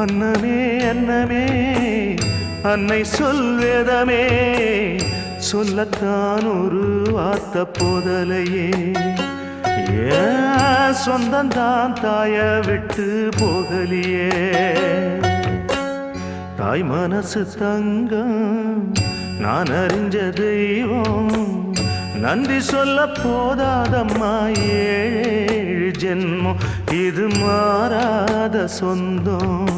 அன்னமே அன்னமே அன்னை சொல்வேதமே சொல்லத்தான் ஒரு வார்த்தை போதலையே ஏன் சொந்தந்தான் தாய விட்டு போகலியே தாய் மனசு தங்கம் நான் அறிஞ்ச தெய்வம் நன்றி சொல்ல போதாதம்மா ஏழு ஜென்மம் இது மாறாத சொந்தம்